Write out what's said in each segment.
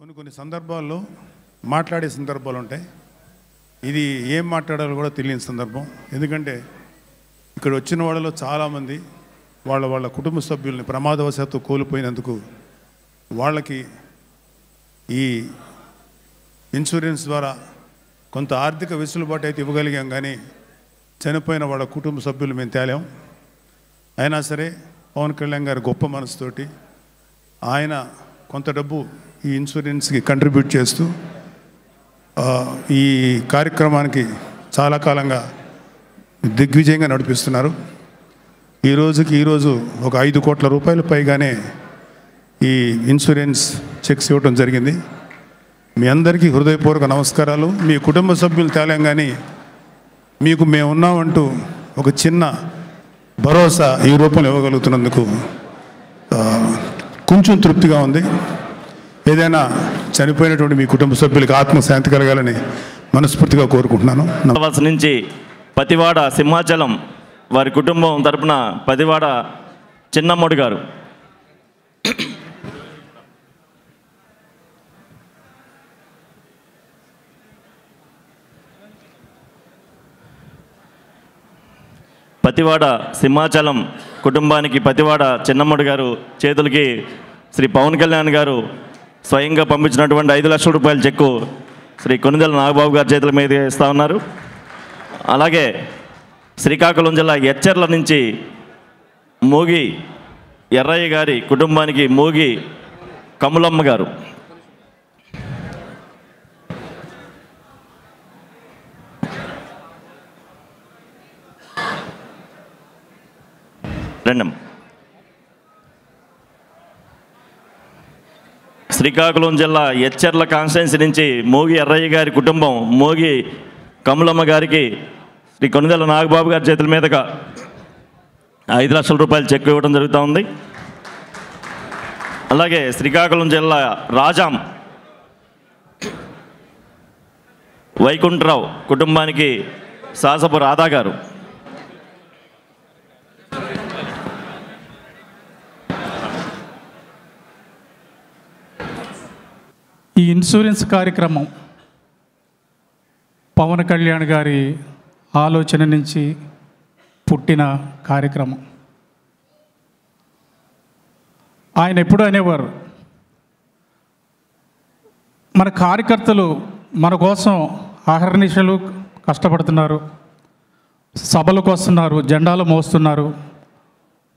కొన్ని సందర్భాల్లో మాట్లాడే సందర్భాలు ఉంటాయి. ఇది ఏం మాట్లాడాలో కూడా తెలియని సందర్భం. ఎందుకంటే ఇక్కడ వచ్చిన వాళ్ళలో చాలామంది వాళ్ళ కుటుంబ సభ్యుల్ని ప్రమాదవశాత్తు కోల్పోయినందుకు వాళ్ళకి ఈ ఇన్సూరెన్స్ ద్వారా కొంత ఆర్థిక వెసులుబాటు అయితే ఇవ్వగలిగాం, కానీ చనిపోయిన వాళ్ళ కుటుంబ సభ్యులు మేము తేలాం. అయినా సరే పవన్ కళ్యాణ్ గారి గొప్ప మనసుతోటి ఆయన కొంత డబ్బు ఈ ఇన్సూరెన్స్కి కంట్రిబ్యూట్ చేస్తూ ఈ కార్యక్రమానికి చాలా కాలంగా దిగ్విజయంగా నడిపిస్తున్నారు. ఈరోజు ఒక 5 కోట్ల రూపాయల పైగానే ఈ ఇన్సూరెన్స్ చెక్స్ ఇవ్వడం జరిగింది. మీ అందరికీ హృదయపూర్వక నమస్కారాలు. మీ కుటుంబ సభ్యులు తేలాం, కానీ మీకు మేము ఉన్నామంటూ ఒక చిన్న భరోసా ఈ రూపంలో ఇవ్వగలుగుతున్నందుకు కొంచెం తృప్తిగా ఉంది. ఏదైనా చనిపోయినటువంటి మీ కుటుంబ సభ్యులకి ఆత్మశాంతి కలగాలని మనస్ఫూర్తిగా కోరుకుంటున్నాను. నుంచి పతివాడ సింహాచలం వారి కుటుంబం తరపున పతివాడ చిన్నమ్మడి గారు పతివాడ సింహాచలం కుటుంబానికి పతివాడ చిన్నమ్మడి గారు చేతులకి శ్రీ పవన్ కళ్యాణ్ గారు స్వయంగా పంపించినటువంటి 5 లక్షల రూపాయల చెక్కు శ్రీ కొనిదెల నాగబాబు గారి చేతుల మీద ఇస్తూ ఉన్నారు. అలాగే శ్రీకాకుళం జిల్లా ఎచ్చెర్ల నుంచి మోగి ఎర్రయ్య గారి కుటుంబానికి మోగి కమలమ్మ గారు రెండం. శ్రీకాకుళం జిల్లా ఎచ్చెర్ల కాన్స్టిట్యున్సీ నుంచి మోగి ఎర్రయ్య గారి కుటుంబం మోగి కమలమ్మ గారికి శ్రీ కొనిదెల నాగబాబు గారి చేతుల మీదుగా 5 లక్షల రూపాయల చెక్ ఇవ్వడం జరుగుతూ ఉంది. అలాగే శ్రీకాకుళం జిల్లా రాజాం వైకుంఠరావు కుటుంబానికి సాసపు రాధా గారు ఈ ఇన్సూరెన్స్ కార్యక్రమం పవన్ కళ్యాణ్ గారి ఆలోచన నుంచి పుట్టిన కార్యక్రమం. ఆయన ఎప్పుడు అనేవారు, మన కార్యకర్తలు మన కోసం అహర్నిశలు కష్టపడుతున్నారు, సభలకు వస్తున్నారు, జెండాలు మోస్తున్నారు,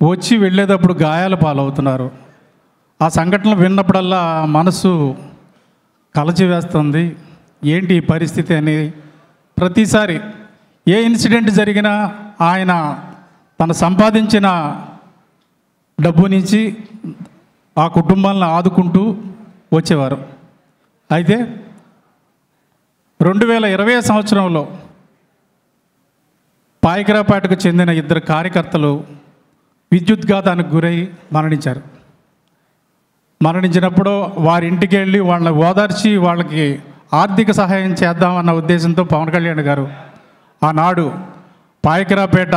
వచ్చి వెళ్ళేటప్పుడు గాయాల పాలవుతున్నారు. ఆ సంఘటనలు విన్నప్పుడల్లా మనసు కలచివేస్తుంది. ఏంటి ఈ పరిస్థితి అని ప్రతిసారి ఏ ఇన్సిడెంట్ జరిగినా ఆయన తను సంపాదించిన డబ్బు నుంచి ఆ కుటుంబాలను ఆదుకుంటూ వచ్చేవారు. అయితే 2020 సంవత్సరంలో పాయకరాపేటకు చెందిన 2 కార్యకర్తలు విద్యుద్ఘాతానికి గురై మరణించారు. మరణించినప్పుడు వారి ఇంటికి వెళ్ళి వాళ్ళని ఓదార్చి వాళ్ళకి ఆర్థిక సహాయం చేద్దామన్న ఉద్దేశంతో పవన్ కళ్యాణ్ గారు ఆనాడు పాయకరాపేట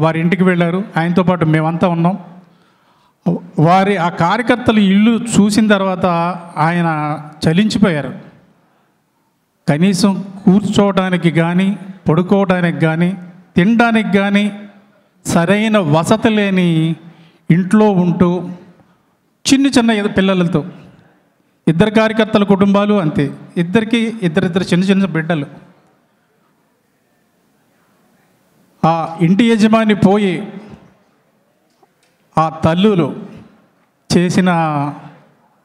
వారి ఇంటికి వెళ్ళారు. ఆయనతో పాటు మేమంతా ఉన్నాం. ఆ కార్యకర్తలు ఇల్లు చూసిన తర్వాత ఆయన చలించిపోయారు. కనీసం కూర్చోవడానికి కానీ పడుకోవడానికి కానీ తినడానికి కానీ సరైన వసతి లేని ఇంట్లో ఉంటూ చిన్న పిల్లలతో 2 కార్యకర్తల కుటుంబాలు అంతే, ఇద్దరు చిన్న బిడ్డలు. ఆ ఇంటి యజమాని పోయి ఆ తల్లులు చేసిన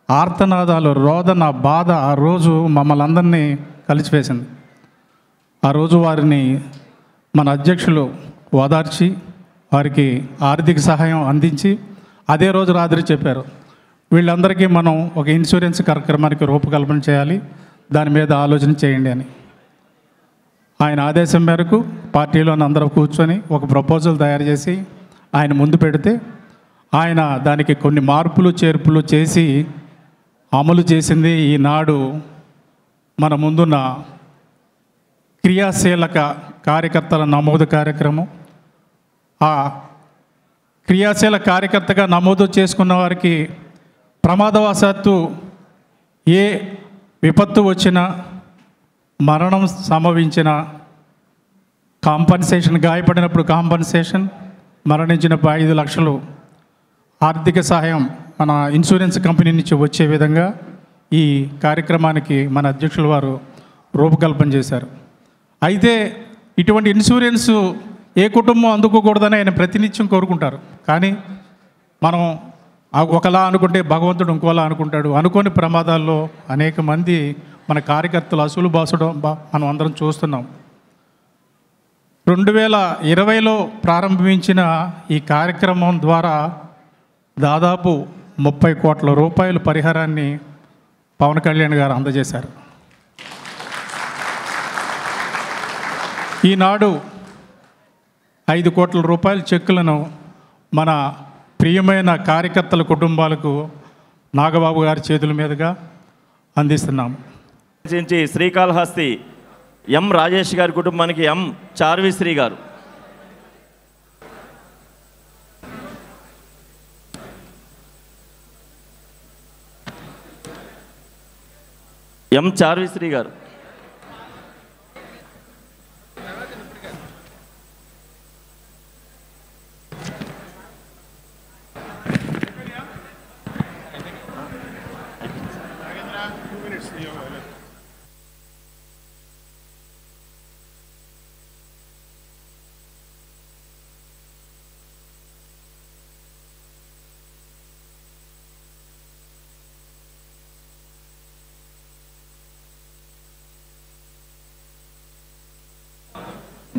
ఆర్తనాదాలు, రోదన, బాధ ఆ రోజు మమ్మల్ని అందరినీ కలిసివేసింది. ఆ రోజు వారిని మన అధ్యక్షులు ఓదార్చి వారికి ఆర్థిక సహాయం అందించి అదే రోజు రాత్రి చెప్పారు, వీళ్ళందరికీ మనం ఒక ఇన్సూరెన్స్ కార్యక్రమానికి రూపకల్పన చేయాలి, దాని మీద ఆలోచన చేయండి అని. ఆయన ఆదేశం మేరకు పార్టీలోని అందరూ కూర్చొని ఒక ప్రపోజల్ తయారు చేసి ఆయన ముందు పెడితే ఆయన దానికి కొన్ని మార్పులు చేర్పులు చేసి అమలు చేసింది ఈనాడు మన ముందున్న క్రియాశీలక కార్యకర్తల నమోదు కార్యక్రమం. ఆ క్రియాశీల కార్యకర్తగా నమోదు చేసుకున్న వారికి ప్రమాదవశాత్తు ఏ విపత్తు వచ్చిన, మరణం సంభవించిన కాంపన్సేషన్, గాయపడినప్పుడు కాంపన్సేషన్, మరణించినప్పుడు 5 లక్షలు ఆర్థిక సహాయం మన ఇన్సూరెన్స్ కంపెనీ నుంచి వచ్చే విధంగా ఈ కార్యక్రమానికి మన అధ్యక్షుల వారు రూపకల్పన చేశారు. అయితే ఇటువంటి ఇన్సూరెన్స్ ఏ కుటుంబం అందుకోకూడదని ఆయన ప్రతినిత్యం కోరుకుంటారు. కానీ మనం ఒకలా అనుకుంటే భగవంతుడు ఇంకోలా అనుకుంటాడు. అనుకోని ప్రమాదాల్లో అనేక మంది మన కార్యకర్తలు అసలు బాసడం మనం అందరం చూస్తున్నాం. 2020లో ప్రారంభించిన ఈ కార్యక్రమం ద్వారా దాదాపు 30 కోట్ల రూపాయల పరిహారాన్ని పవన్ కళ్యాణ్ గారు అందజేశారు. ఈనాడు 5 కోట్ల రూపాయల చెక్కులను మన ప్రియమైన కార్యకర్తల కుటుంబాలకు నాగబాబు గారి చేతుల మీదుగా అందిస్తున్నాము. శ్రీకాళహస్తి ఎం రాజేష్ గారి కుటుంబానికి ఎం చార్విశ్రీ గారు. ఎం చార్విశ్రీ గారు.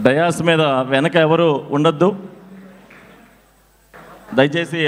డయాస్ మీద వెనక ఎవరు ఉండొద్దు. దయచేసి